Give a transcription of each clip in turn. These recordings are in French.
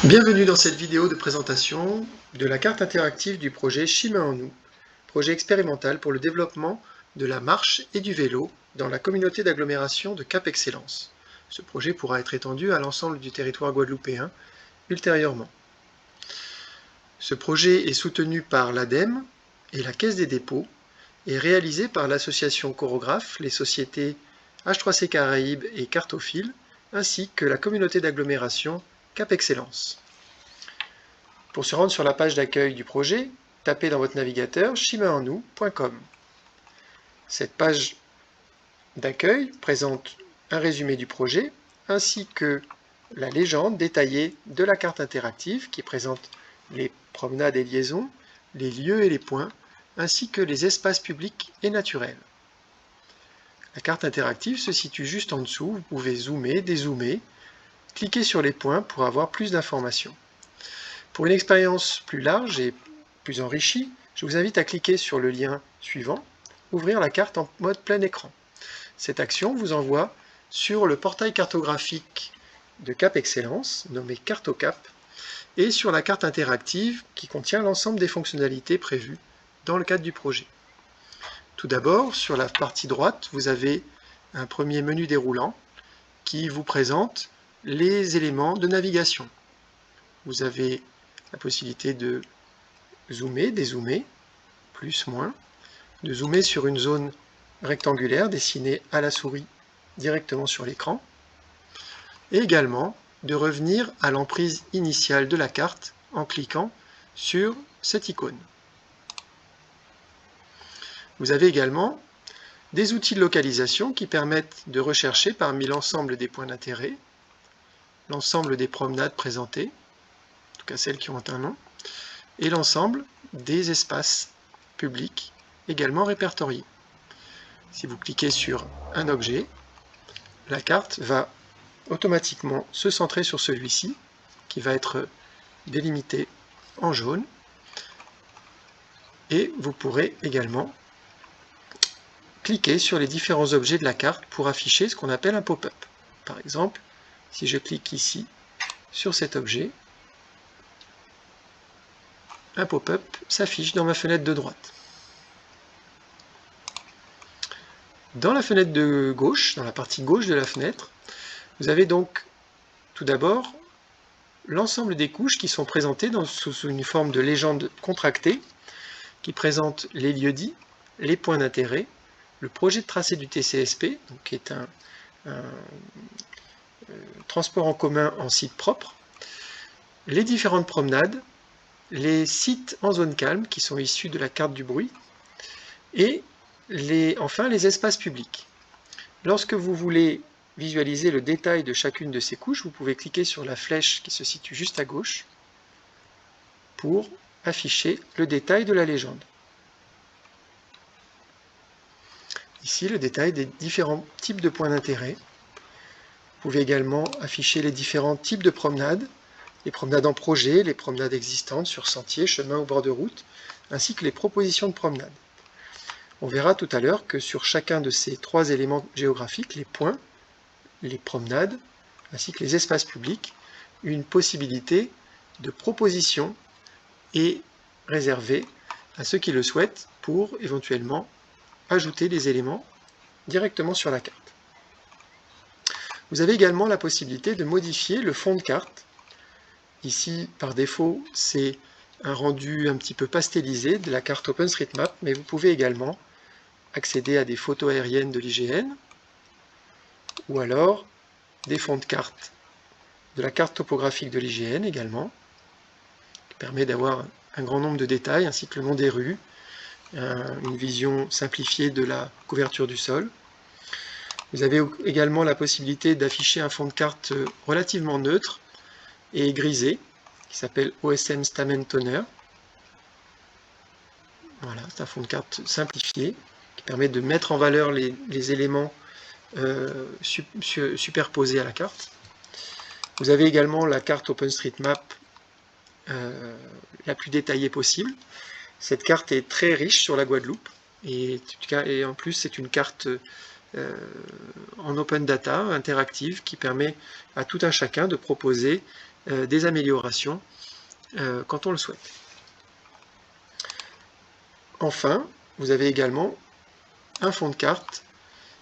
Bienvenue dans cette vidéo de présentation de la carte interactive du projet Chemin en nous, projet expérimental pour le développement de la marche et du vélo dans la communauté d'agglomération de Cap Excellence. Ce projet pourra être étendu à l'ensemble du territoire guadeloupéen ultérieurement. Ce projet est soutenu par l'ADEME et la Caisse des dépôts et réalisé par l'association Chorographe, les sociétés H3C Caraïbes et Cartophile, ainsi que la communauté d'agglomération Cap Excellence. Pour se rendre sur la page d'accueil du projet, tapez dans votre navigateur cheminousnous.com. Cette page d'accueil présente un résumé du projet ainsi que la légende détaillée de la carte interactive qui présente les promenades et liaisons, les lieux et les points, ainsi que les espaces publics et naturels. La carte interactive se situe juste en dessous, vous pouvez zoomer, dézoomer, cliquer sur les points pour avoir plus d'informations. Pour une expérience plus large et plus enrichie, je vous invite à cliquer sur le lien suivant, ouvrir la carte en mode plein écran. Cette action vous envoie sur le portail cartographique de Cap Excellence, nommé CartoCap, et sur la carte interactive qui contient l'ensemble des fonctionnalités prévues dans le cadre du projet. Tout d'abord, sur la partie droite, vous avez un premier menu déroulant qui vous présente les éléments de navigation. Vous avez la possibilité de zoomer, dézoomer, plus, moins, de zoomer sur une zone rectangulaire dessinée à la souris directement sur l'écran, et également de revenir à l'emprise initiale de la carte en cliquant sur cette icône. Vous avez également des outils de localisation qui permettent de rechercher parmi l'ensemble des points d'intérêt, l'ensemble des promenades présentées, en tout cas celles qui ont un nom, et l'ensemble des espaces publics également répertoriés. Si vous cliquez sur un objet, la carte va automatiquement se centrer sur celui-ci, qui va être délimité en jaune, et vous pourrez également cliquer sur les différents objets de la carte pour afficher ce qu'on appelle un pop-up. Par exemple, si je clique ici sur cet objet, un pop-up s'affiche dans ma fenêtre de droite. Dans la fenêtre de gauche, dans la partie gauche de la fenêtre, vous avez donc tout d'abord l'ensemble des couches qui sont présentées sous une forme de légende contractée qui présente les lieux-dits, les points d'intérêt, le projet de tracé du TCSP, donc qui est un transport en commun en site propre, les différentes promenades, les sites en zone calme qui sont issus de la carte du bruit, et enfin les espaces publics. Lorsque vous voulez visualiser le détail de chacune de ces couches, vous pouvez cliquer sur la flèche qui se situe juste à gauche pour afficher le détail de la légende. Ici, le détail des différents types de points d'intérêt. Vous pouvez également afficher les différents types de promenades, les promenades en projet, les promenades existantes sur sentiers, chemins ou bord de route, ainsi que les propositions de promenades. On verra tout à l'heure que sur chacun de ces trois éléments géographiques, les points, les promenades, ainsi que les espaces publics, une possibilité de proposition est réservée à ceux qui le souhaitent pour éventuellement ajouter des éléments directement sur la carte. Vous avez également la possibilité de modifier le fond de carte. Ici, par défaut, c'est un rendu un petit peu pastelisé de la carte OpenStreetMap, mais vous pouvez également accéder à des photos aériennes de l'IGN, ou alors des fonds de carte de la carte topographique de l'IGN également, qui permet d'avoir un grand nombre de détails, ainsi que le nom des rues, une vision simplifiée de la couverture du sol. Vous avez également la possibilité d'afficher un fond de carte relativement neutre et grisé, qui s'appelle OSM Stamen Toner. Voilà, c'est un fond de carte simplifié, qui permet de mettre en valeur les éléments superposés à la carte. Vous avez également la carte OpenStreetMap la plus détaillée possible. Cette carte est très riche sur la Guadeloupe, et en plus c'est une carte en open data, interactive, qui permet à tout un chacun de proposer des améliorations quand on le souhaite. Enfin, vous avez également un fond de carte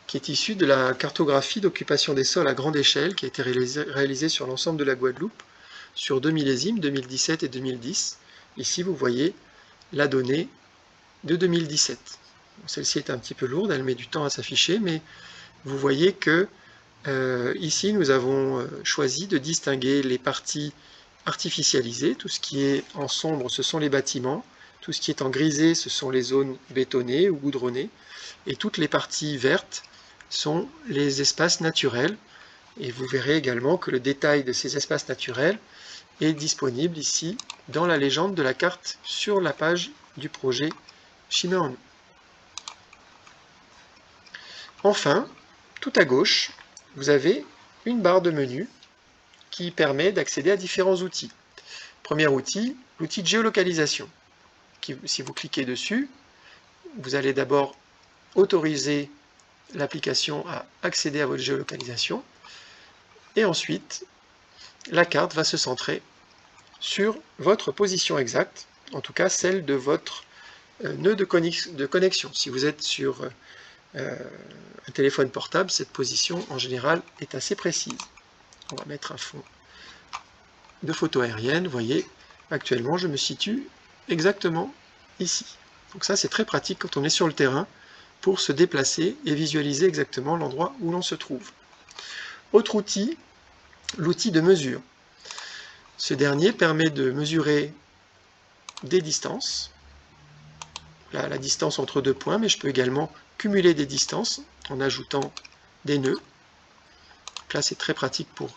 qui est issu de la cartographie d'occupation des sols à grande échelle qui a été réalisée sur l'ensemble de la Guadeloupe sur 2 millésimes, 2017 et 2010. Ici, vous voyez la donnée de 2017. Celle-ci est un petit peu lourde, elle met du temps à s'afficher, mais vous voyez que ici, nous avons choisi de distinguer les parties artificialisées. Tout ce qui est en sombre, ce sont les bâtiments. Tout ce qui est en grisé, ce sont les zones bétonnées ou goudronnées. Et toutes les parties vertes sont les espaces naturels. Et vous verrez également que le détail de ces espaces naturels est disponible ici dans la légende de la carte sur la page du projet Chimay en nous. Enfin, tout à gauche, vous avez une barre de menu qui permet d'accéder à différents outils. Premier outil, l'outil de géolocalisation. Si vous cliquez dessus, vous allez d'abord autoriser l'application à accéder à votre géolocalisation et ensuite la carte va se centrer sur votre position exacte, en tout cas celle de votre nœud de connexion. Si vous êtes sur un téléphone portable, cette position en général est assez précise. On va mettre un fond de photo aérienne. Vous voyez, actuellement je me situe exactement ici. Donc ça c'est très pratique quand on est sur le terrain pour se déplacer et visualiser exactement l'endroit où l'on se trouve. Autre outil, l'outil de mesure. Ce dernier permet de mesurer des distances, là, la distance entre deux points, mais je peux également cumuler des distances en ajoutant des nœuds. Donc là c'est très pratique pour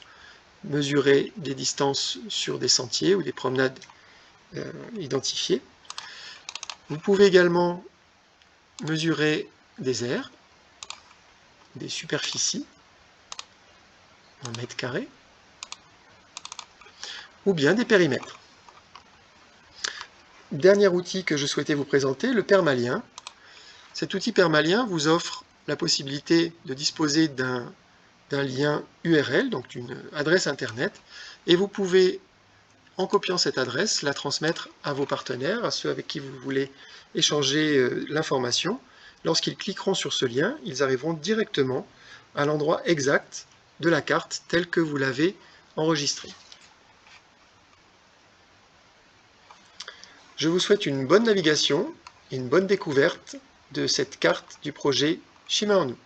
mesurer des distances sur des sentiers ou des promenades identifiées. Vous pouvez également mesurer des aires, des superficies en mètres carrés, ou bien des périmètres. Dernier outil que je souhaitais vous présenter, le permalien. Cet outil permalien vous offre la possibilité de disposer d'un lien URL, donc d'une adresse internet, et vous pouvez, en copiant cette adresse, la transmettre à vos partenaires, à ceux avec qui vous voulez échanger l'information. Lorsqu'ils cliqueront sur ce lien, ils arriveront directement à l'endroit exact de la carte telle que vous l'avez enregistrée. Je vous souhaite une bonne navigation et une bonne découverte de cette carte du projet Chimay en nous.